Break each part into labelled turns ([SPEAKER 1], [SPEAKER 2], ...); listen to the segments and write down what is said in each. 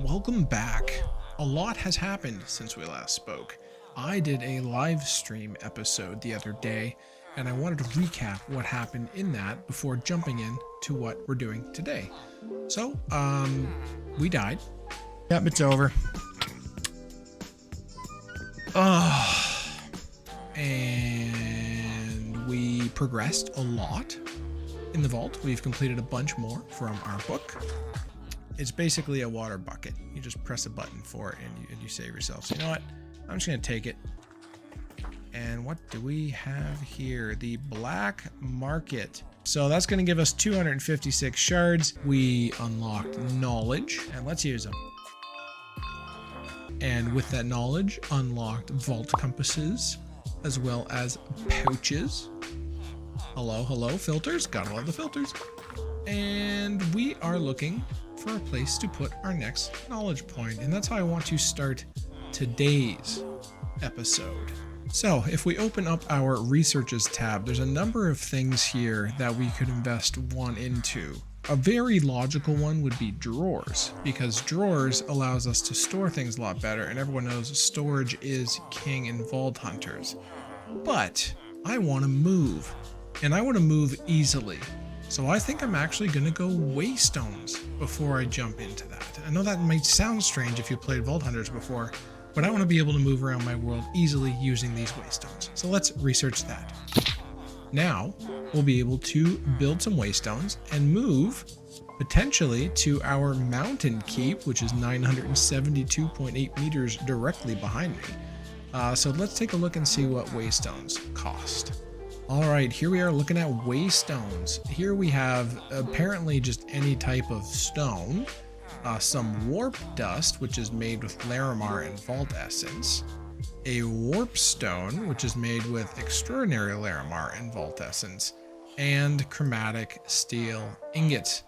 [SPEAKER 1] Welcome back. A lot has happened since we last spoke. I did a live stream episode the other day, and I wanted to recap what happened in that before jumping in to what we're doing today. So, we died. Yep, it's over. And we progressed a lot in the vault. We've completed a bunch more from our book. It's basically a water bucket. You just press a button for it and you save yourself. So you know what? I'm just going to take it. And what do we have here? The black market. So that's going to give us 256 shards. We unlocked knowledge, and let's use them. And with that knowledge, unlocked vault compasses, as well as pouches. Hello, filters. Gotta love the filters. And we are looking for a place to put our next knowledge point, and that's how I want to start today's episode. So if we open up our researches tab, there's a number of things here that we could invest one into. A very logical one would be drawers, because drawers allows us to store things a lot better, and everyone knows storage is king in Vaulthunters. But I want to move, and I want to move easily. So I think I'm actually going to go waystones before I jump into that. I know that might sound strange if you played Vaulthunters before, but I want to be able to move around my world easily using these waystones. So let's research that. Now we'll be able to build some waystones and move potentially to our mountain keep, which is 972.8 meters directly behind me. So let's take a look and see what waystones cost. All right, here we are looking at waystones. Here we have apparently just any type of stone, some warp dust, which is made with Larimar and Vault Essence, a warp stone, which is made with extraordinary Larimar and Vault Essence, and chromatic steel ingots.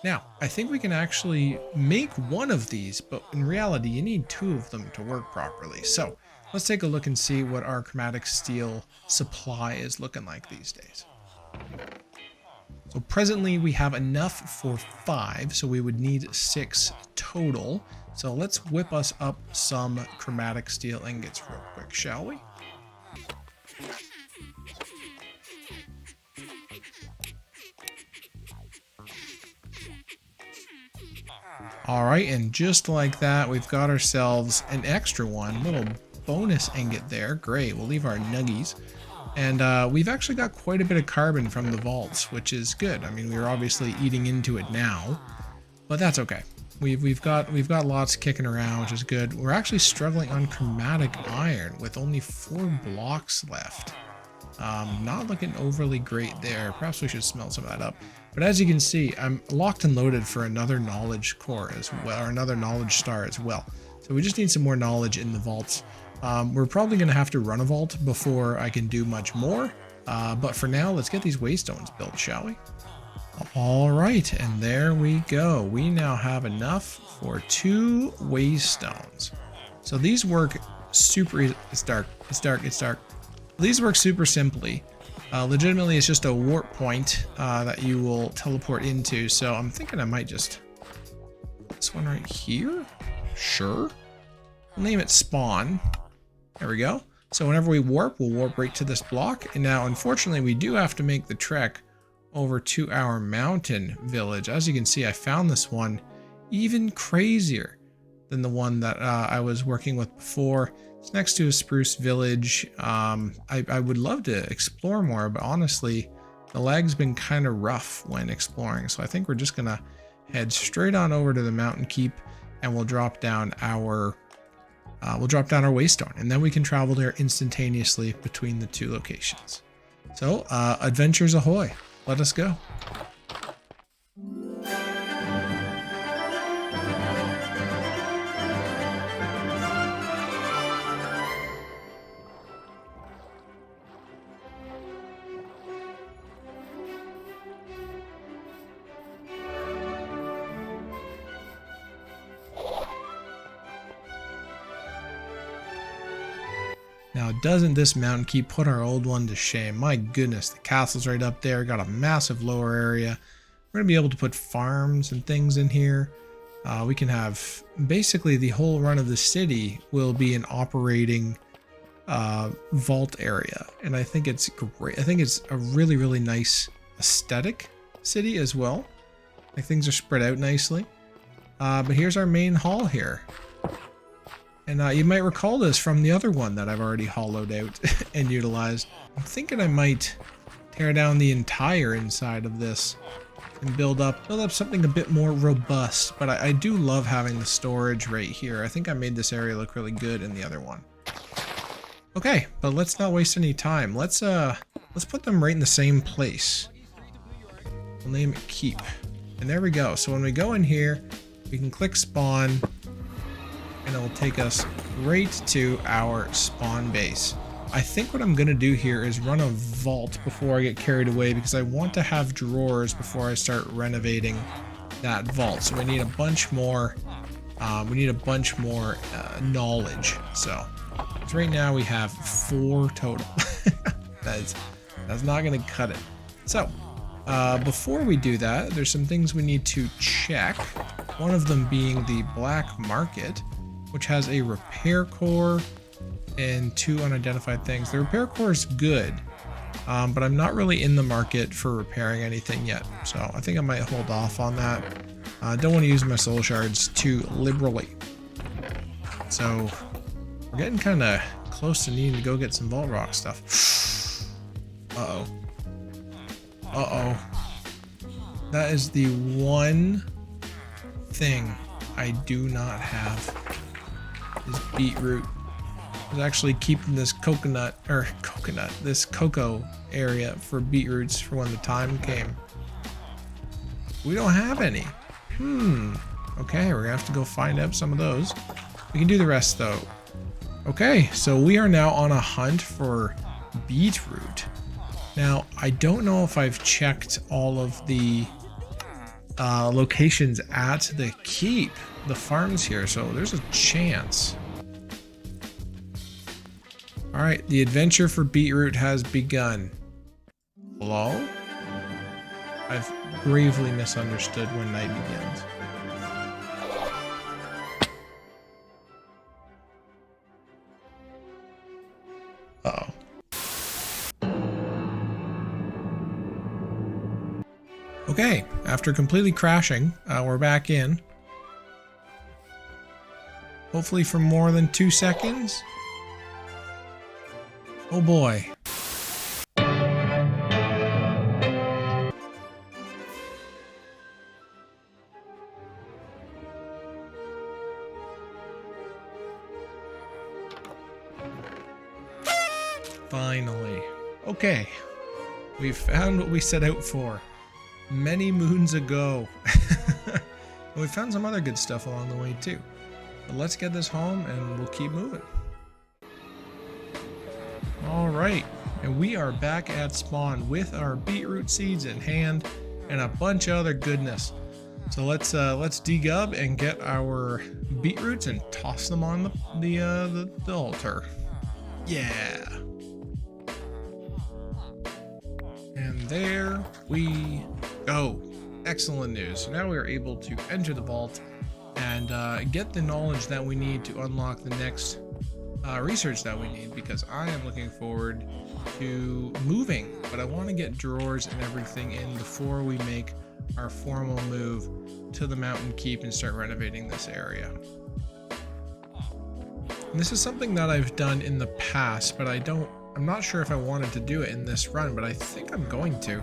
[SPEAKER 1] Now, I think we can actually make one of these, but in reality, you need two of them to work properly. So let's take a look and see what our chromatic steel supply is looking like these days. So presently we have enough for 5, so we would need 6 total. So let's whip us up some chromatic steel ingots real quick, shall we? All right, and just like that, we've got ourselves an extra one, little bonus ingot there. Great, we'll leave our nuggies. And we've actually got quite a bit of carbon from the vaults, which is good. I mean, we're obviously eating into it now, but that's okay. We've got lots kicking around, which is good. We're actually struggling on chromatic iron with only 4 blocks left. Not looking overly great there. Perhaps we should smelt some of that up. But as you can see, I'm locked and loaded for another knowledge core as well, or another knowledge star as well. So we just need some more knowledge in the vaults. We're probably going to have to run a vault before I can do much more. But for now, let's get these waystones built, shall we? All right, and there we go. We now have enough for 2 waystones. So these work super, it's dark. These work super simply. Legitimately, it's just a warp point that you will teleport into. So I'm thinking I might just put this one right here. Sure. We'll name it spawn. There we go. So whenever we warp, we'll warp right to this block. And now, unfortunately, we do have to make the trek over to our mountain village. As you can see, I found this one even crazier than the one that I was working with before. It's next to a spruce village. I would love to explore more, but honestly, the lag's been kind of rough when exploring. So I think we're just gonna head straight on over to the mountain keep, and we'll drop down our waystone, and then we can travel there instantaneously between the 2 locations. So adventures ahoy, let us go. Now, doesn't this mountain keep put our old one to shame? My goodness, the castle's right up there, got a massive lower area. We're going to be able to put farms and things in here. We can have basically the whole run of the city will be an operating vault area. And I think it's great. I think it's a really, really nice aesthetic city as well. Like things are spread out nicely. But here's our main hall here. And you might recall this from the other one that I've already hollowed out and utilized. I'm thinking I might tear down the entire inside of this and build up something a bit more robust. But I do love having the storage right here. I think I made this area look really good in the other one. Okay, but let's not waste any time. Let's put them right in the same place. We'll name it Keep. And there we go. So when we go in here, we can click spawn and it will take us right to our spawn base. I think what I'm going to do here is run a vault before I get carried away because I want to have drawers before I start renovating that vault. So we need a bunch more, knowledge. So right now we have 4 total. That's not going to cut it. So before we do that, there's some things we need to check. One of them being the black market, which has a repair core and 2 unidentified things. The repair core is good, but I'm not really in the market for repairing anything yet. So I think I might hold off on that. I don't want to use my soul shards too liberally. So we're getting kind of close to needing to go get some vault rock stuff. Uh-oh. Uh-oh. That is the one thing I do not have is beetroot. I was actually keeping this this cocoa area for beetroots for when the time came. We don't have any. Okay, we're gonna have to go find out some of those. We can do the rest though. Okay, so we are now on a hunt for beetroot. Now, I don't know if I've checked all of the locations at the keep, the farms here, so there's a chance. All right, the adventure for beetroot has begun. Hello? I've gravely misunderstood when night begins. Uh-oh. Okay, after completely crashing, we're back in. Hopefully for more than 2 seconds. Oh boy. Finally. Okay. We found what we set out for many moons ago. And we found some other good stuff along the way too. But let's get this home and we'll keep moving. Alright, and we are back at spawn with our beetroot seeds in hand and a bunch of other goodness. So let's degub and get our beetroots and toss them on the altar. Yeah. And there we go. Excellent news. So now we are able to enter the vault and get the knowledge that we need to unlock the next research that we need, because I am looking forward to moving, but I want to get drawers and everything in before we make our formal move to the mountain keep and start renovating this area. And this is something that I've done in the past, but I'm not sure if I wanted to do it in this run, but I think I'm going to.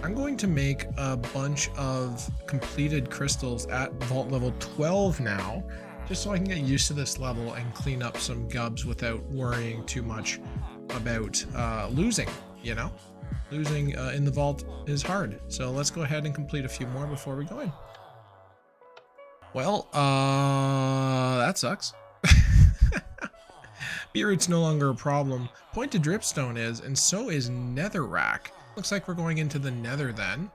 [SPEAKER 1] I'm going to make a bunch of completed crystals at vault level 12 now, just so I can get used to this level and clean up some gubs without worrying too much about losing, you know? Losing in the vault is hard. So let's go ahead and complete a few more before we go in. Well, that sucks. Beetroot's no longer a problem. Pointed dripstone is, and so is netherrack. Looks like we're going into the nether then.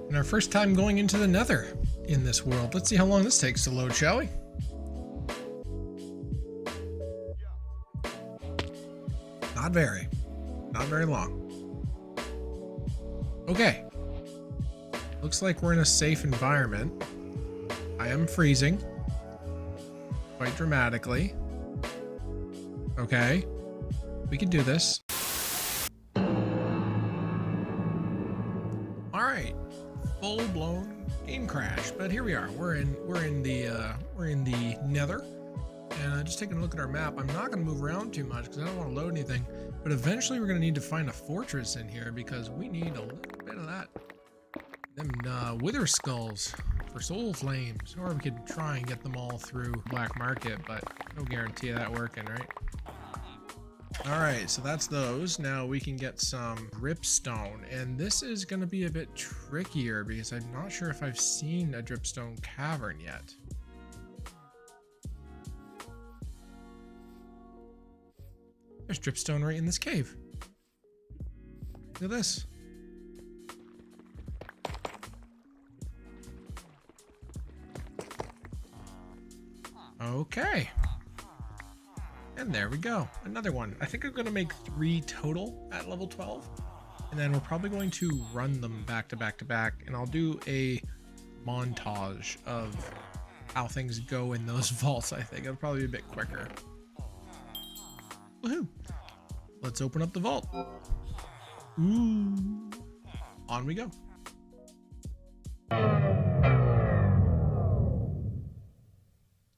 [SPEAKER 1] And our first time going into the nether. in this world. Let's see how long this takes to load, shall we? Not very long. Okay. Looks like we're in a safe environment. I am freezing quite dramatically. Okay. We can do this. All right. Full-blown game crash, but here we are. We're in the Nether. And just taking a look at our map, I'm not going to move around too much because I don't want to load anything. But eventually we're going to need to find a fortress in here because we need a little bit of that. Them wither skulls for soul flames. Or we could try and get them all through black market, but no guarantee of that working, right? Alright, so that's those. Now we can get some dripstone. And this is going to be a bit trickier because I'm not sure if I've seen a dripstone cavern yet. There's dripstone right in this cave. Look at this. Okay. And there we go. Another one. I think I'm going to make 3 total at level 12. And then we're probably going to run them back to back to back. And I'll do a montage of how things go in those vaults, I think. It'll probably be a bit quicker. Woohoo! Let's open up the vault. Ooh. On we go.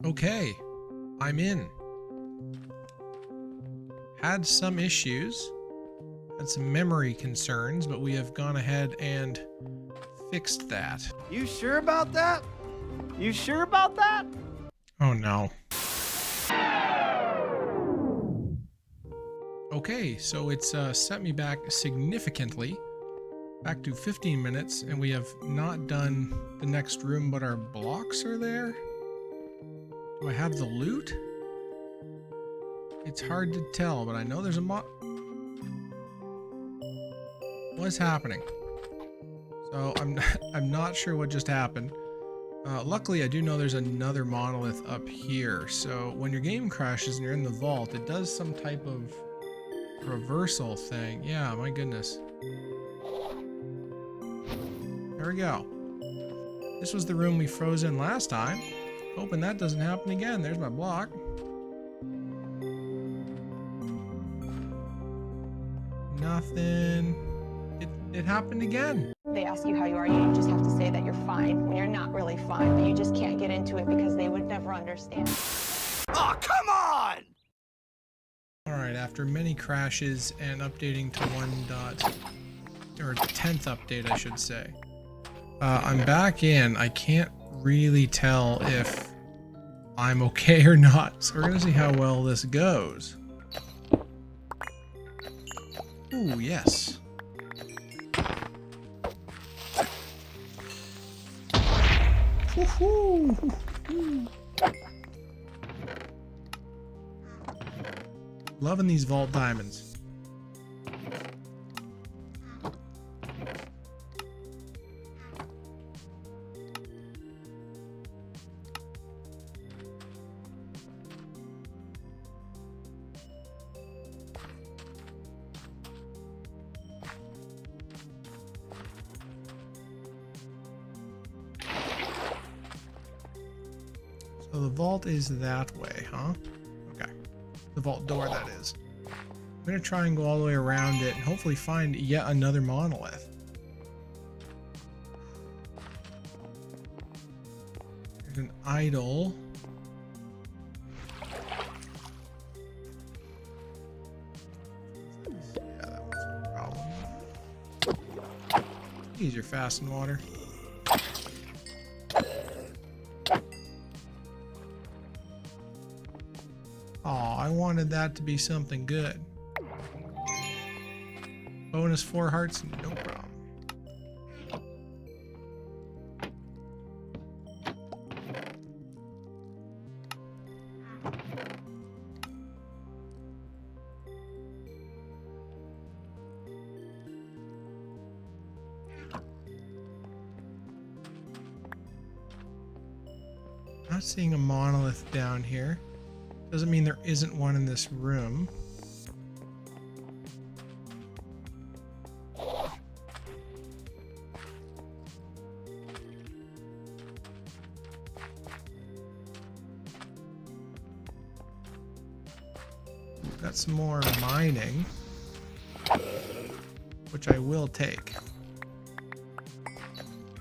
[SPEAKER 1] Okay, I'm in. Had some issues, had some memory concerns, but we have gone ahead and fixed that.
[SPEAKER 2] You sure about that? You sure about that?
[SPEAKER 1] Oh no. Okay, so it's set me back significantly, back to 15 minutes, and we have not done the next room, but our blocks are there. Do I have the loot? It's hard to tell, but I know there's a What's happening? So I'm not sure what just happened. Luckily, I do know there's another monolith up here. So when your game crashes and you're in the vault, it does some type of reversal thing. Yeah, my goodness. There we go. This was the room we froze in last time. Hoping that doesn't happen again. There's my block. Nothing. It happened again.
[SPEAKER 3] They ask you how you are, you just have to say that you're fine when you're not really fine, but you just can't get into it because they would never understand.
[SPEAKER 2] Oh, come on!
[SPEAKER 1] Alright, after many crashes and updating to 10th update, I should say. I'm back in. I can't really tell if I'm okay or not, so we're gonna see how well this goes. Ooh, yes. Woohoo! Loving these vault diamonds. So the vault is that way, huh? Okay. The vault door, that is. I'm going to try and go all the way around it and hopefully find yet another monolith. There's an idol. Yeah, that one's a problem. These are fast in water. Oh, I wanted that to be something good. Bonus 4 hearts, no problem. Not seeing a monolith down here. Doesn't mean there isn't one in this room. Got some more mining, which I will take.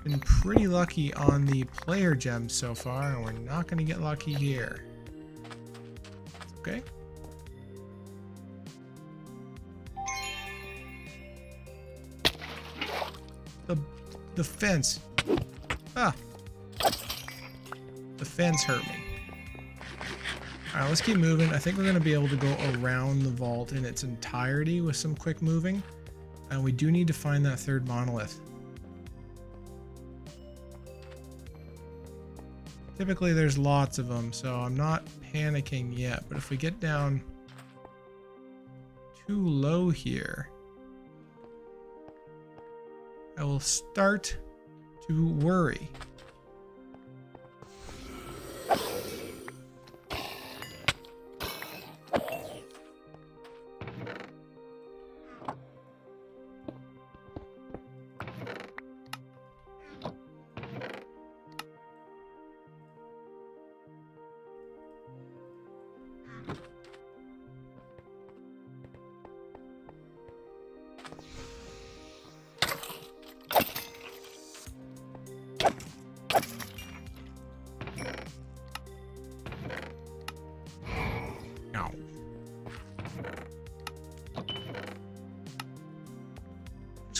[SPEAKER 1] Been pretty lucky on the player gems so far, and we're not going to get lucky here. Okay. The fence. Ah. The fence hurt me. Alright, let's keep moving. I think we're going to be able to go around the vault in its entirety with some quick moving. And we do need to find that third monolith. Typically there's lots of them, so I'm not panicking yet. But if we get down too low here, I will start to worry.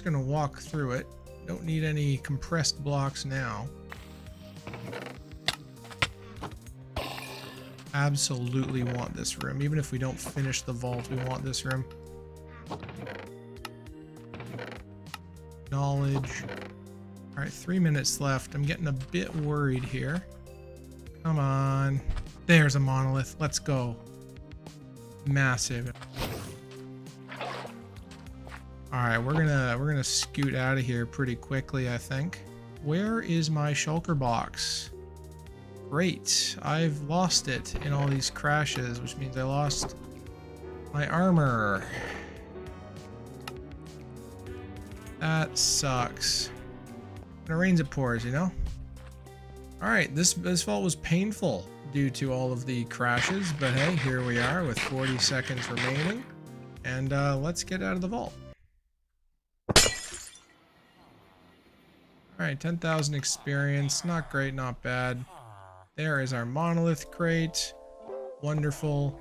[SPEAKER 1] Gonna walk through it. Don't need any compressed blocks now. Absolutely want this room. Even if we don't finish the vault, we want this room. Knowledge. Alright, 3 minutes left. I'm getting a bit worried here. Come on. There's a monolith. Let's go. Massive. Alright, we're gonna scoot out of here pretty quickly, I think. Where is my shulker box? Great. I've lost it in all these crashes, which means I lost my armor. That sucks. When it rains, it pours, you know? Alright, this vault was painful due to all of the crashes, but hey, here we are with 40 seconds remaining. And let's get out of the vault. Alright, 10,000 experience. Not great, not bad. There is our monolith crate. Wonderful.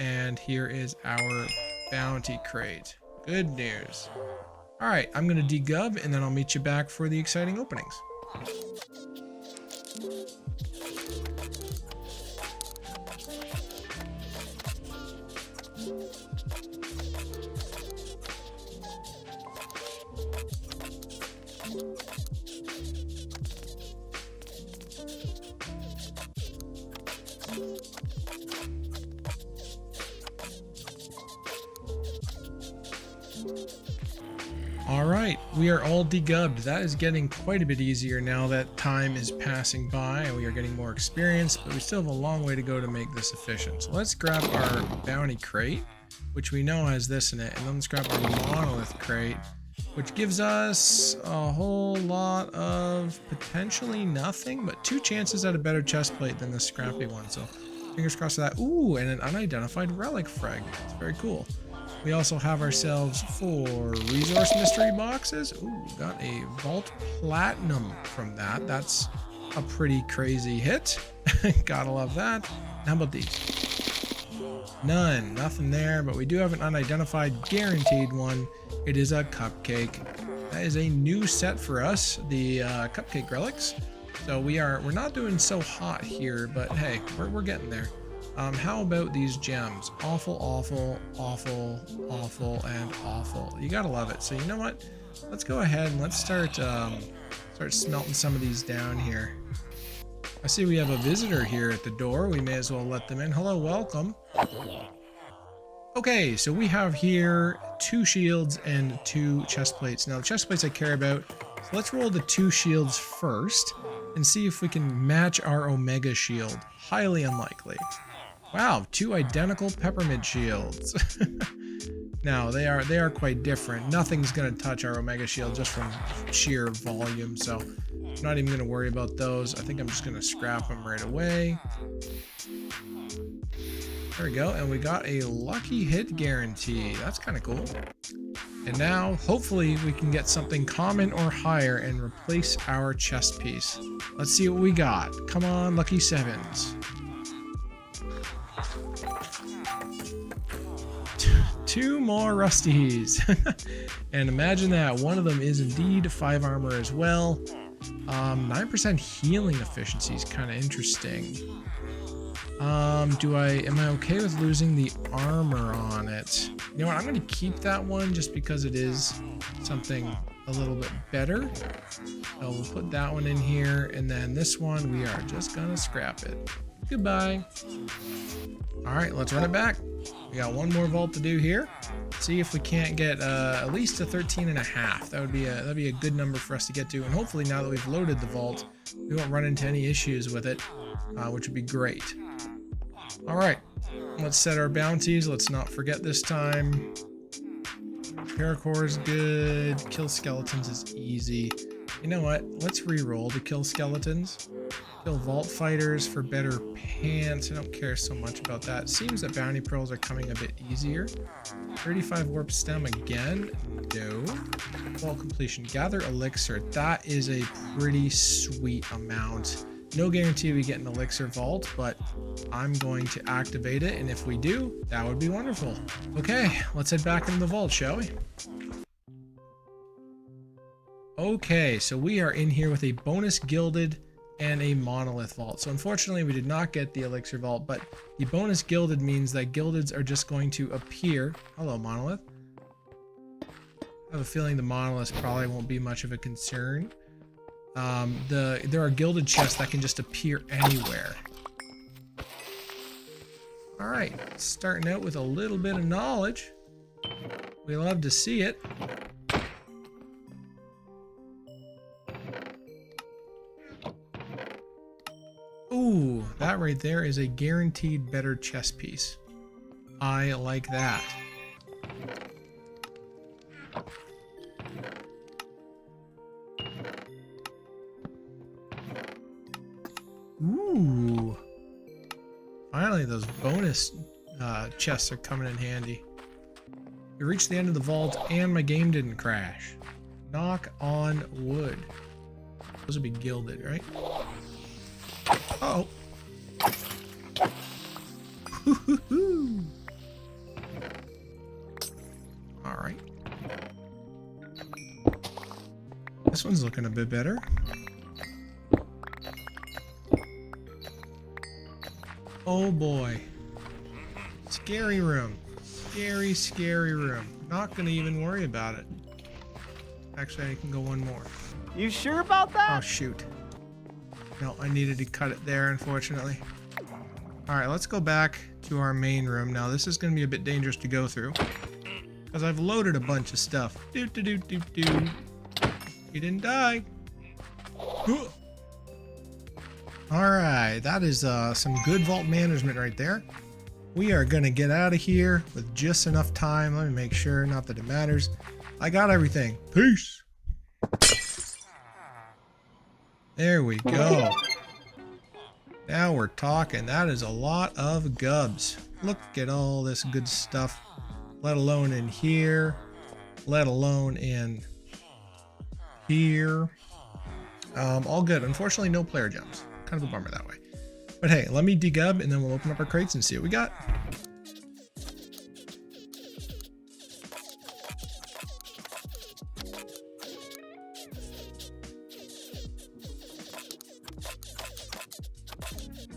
[SPEAKER 1] And here is our bounty crate. Good news. Alright, I'm going to degub and then I'll meet you back for the exciting openings. Alright, we are all degubbed. That is getting quite a bit easier now that time is passing by and we are getting more experience, but we still have a long way to go to make this efficient. So let's grab our bounty crate, which we know has this in it, and then let's grab our monolith crate, which gives us a whole lot of potentially nothing, but 2 chances at a better chest plate than the scrappy one. So fingers crossed for that. Ooh, and an unidentified relic fragment. It's very cool. We also have ourselves 4 resource mystery boxes. Ooh, got a Vault Platinum from that. That's a pretty crazy hit. Gotta love that. How about these? None. Nothing there, but we do have an unidentified guaranteed one. It is a cupcake. That is a new set for us, the cupcake relics. So we're not doing so hot here, but hey, we're getting there. How about these gems? Awful, awful, awful, awful, and awful. You gotta love it. So you know what? Let's go ahead and let's start smelting some of these down here. I see we have a visitor here at the door. We may as well let them in. Hello, welcome. Okay, so we have here 2 shields and 2 chest plates. Now the chest plates I care about. So let's roll the 2 shields first. and see if we can match our Omega shield. Highly unlikely. Wow, 2 identical peppermint shields. Now, they are quite different. Nothing's going to touch our Omega shield just from sheer volume, so I'm not even going to worry about those. I think I'm just going to scrap them right away. There we go, and we got a lucky hit guarantee. That's kind of cool. And now, hopefully, we can get something common or higher and replace our chest piece. Let's see what we got. Come on, lucky 7s. 2 more rusties. And imagine that one of them is indeed 5 armor as well. 9% healing efficiency is kind of interesting. Am I okay with losing the armor on it? You know what, I'm going to keep that one just because it is something a little bit better. So we'll put that one in here, and then this one we are just going to scrap it. Goodbye. All right, let's run it back. We got one more vault to do here. See if we can't get at least a 13.5. That'd be a good number for us to get to, and hopefully now that we've loaded the vault, we won't run into any issues with it, which would be great. All right, let's set our bounties. Let's not forget this time. Paracore is good. Kill skeletons is easy. You know what? Let's re-roll to kill skeletons. Kill vault fighters for better pants. I don't care so much about that. Seems that bounty pearls are coming a bit easier. 35 warp stem again. No. Vault completion. Gather elixir. That is a pretty sweet amount. No guarantee we get an elixir vault, but I'm going to activate it, and if we do, that would be wonderful. Okay, let's head back into the vault, shall we? Okay, so we are in here with a bonus gilded and a monolith vault. So unfortunately we did not get the elixir vault, but the bonus gilded means that gildeds are just going to appear. Hello, monolith. I have a feeling the monoliths probably won't be much of a concern. There are gilded chests that can just appear anywhere. All right, starting out with a little bit of knowledge. We love to see it. Ooh, that right there is a guaranteed better chest piece. I like that. Ooh. Finally, those bonus chests are coming in handy. We reached the end of the vault and my game didn't crash. Knock on wood. Those would be gilded, right? Uh-oh. All right. This one's looking a bit better. Oh boy. Scary room. Scary, scary room. Not gonna even worry about it. Actually, I can go one more.
[SPEAKER 2] You sure about that?
[SPEAKER 1] Oh shoot. No, I needed to cut it there, unfortunately. Alright, let's go back to our main room. Now, this is gonna be a bit dangerous to go through, because I've loaded a bunch of stuff. You didn't die. Alright, that is some good vault management right there. We are gonna get out of here with just enough time. Let me make sure, not that it matters. I got everything. Peace. There we go. Now we're talking. That is a lot of gubs. Look at all this good stuff. Let alone in here. Let alone in here. All good. Unfortunately, no player jumps. Kind of a bummer that way. But hey, let me degub and then we'll open up our crates and see what we got.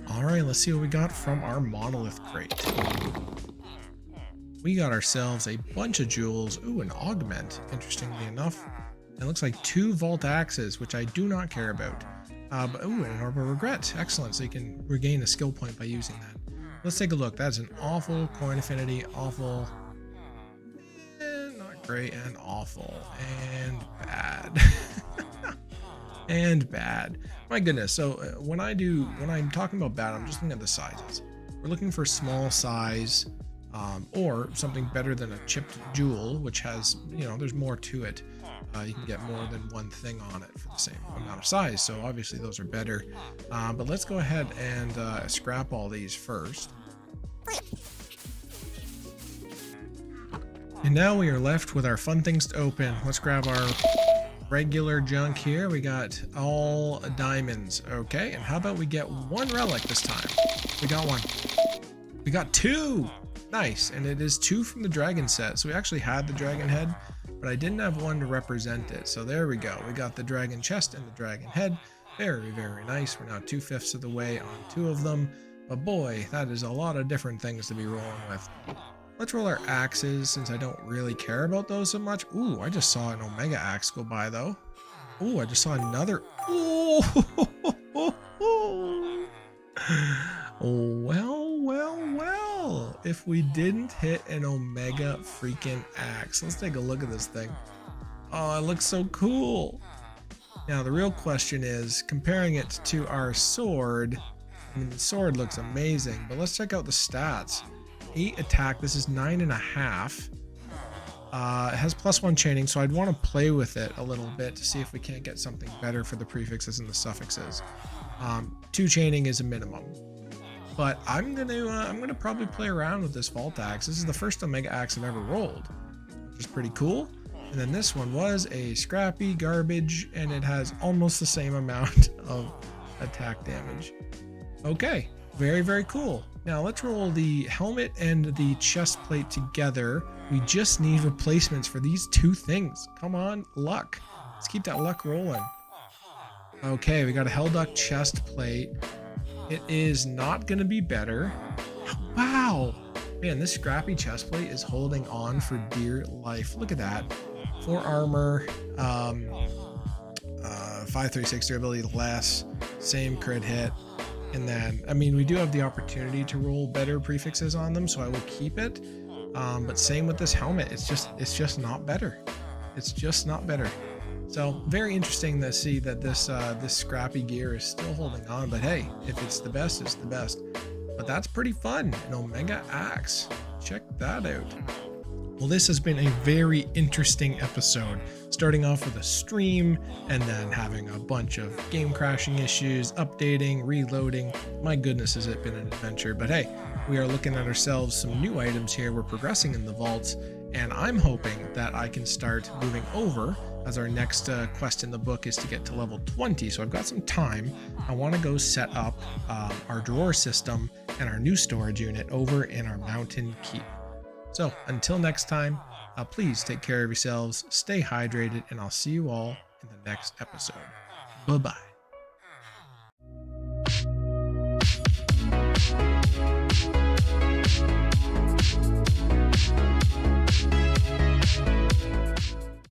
[SPEAKER 1] Alright, let's see what we got from our monolith crate. We got ourselves a bunch of jewels. Ooh, an augment, interestingly enough. It looks like 2 vault axes, which I do not care about. But, ooh, and an orb of regret. Excellent, so you can regain a skill point by using that. Let's take a look. That's an awful coin affinity, awful, not great, and awful, and bad. and bad. My goodness. So when I'm talking about bad, I'm just looking at the sizes. We're looking for small size, or something better than a chipped jewel, which has, you know, there's more to it. You can get more than one thing on it for the same amount of size. So obviously those are better. But let's go ahead and scrap all these first. And now we are left with our fun things to open. Let's grab our regular junk here. We got all diamonds. Okay, and how about we get one relic this time? We got one. We got two. Nice, and it is two from the dragon set. So we actually had the dragon head, but I didn't have one to represent it. So there we go. We got the dragon chest and the dragon head. Very, very nice. We're now 2/5 of the way on two of them. But boy, that is a lot of different things to be rolling with. Let's roll our axes, since I don't really care about those so much. Ooh, I just saw an omega axe go by though. Ooh, I just saw another. Ooh. Well. If we didn't hit an omega freaking axe. Let's take a look at this thing. Oh, it looks so cool. Now, the real question is, comparing it to our sword, I mean, the sword looks amazing, but let's check out the stats. 8 attack, this is 9.5. It has +1 chaining, so I'd want to play with it a little bit to see if we can't get something better for the prefixes and the suffixes. 2 chaining is a minimum, but I'm gonna probably play around with this vault axe. This is the first omega axe I've ever rolled, which is pretty cool. And then this one was a scrappy garbage, and it has almost the same amount of attack damage. Okay, very, very cool. Now let's roll the helmet and the chest plate together. We just need replacements for these two things. Come on, luck. Let's keep that luck rolling. Okay, we got a Hellduck chest plate. It is not going to be better. Wow. Man, this scrappy chest plate is holding on for dear life. Look at that. 4 armor, 536 durability less, same crit hit. And then, I mean, we do have the opportunity to roll better prefixes on them, so I will keep it. But same with this helmet. It's just not better. It's just not better. So very interesting to see that this scrappy gear is still holding on. But hey, if it's the best, it's the best. But that's pretty fun. An omega axe. Check that out. Well, this has been a very interesting episode, starting off with a stream and then having a bunch of game crashing issues, updating, reloading. My goodness, has it been an adventure. But hey, we are looking at ourselves some new items here. We're progressing in the vaults, and I'm hoping that I can start moving over, as our next quest in the book is to get to level 20. So I've got some time. I want to go set up our drawer system and our new storage unit over in our mountain keep. So until next time, please take care of yourselves, stay hydrated, and I'll see you all in the next episode. Bye-bye.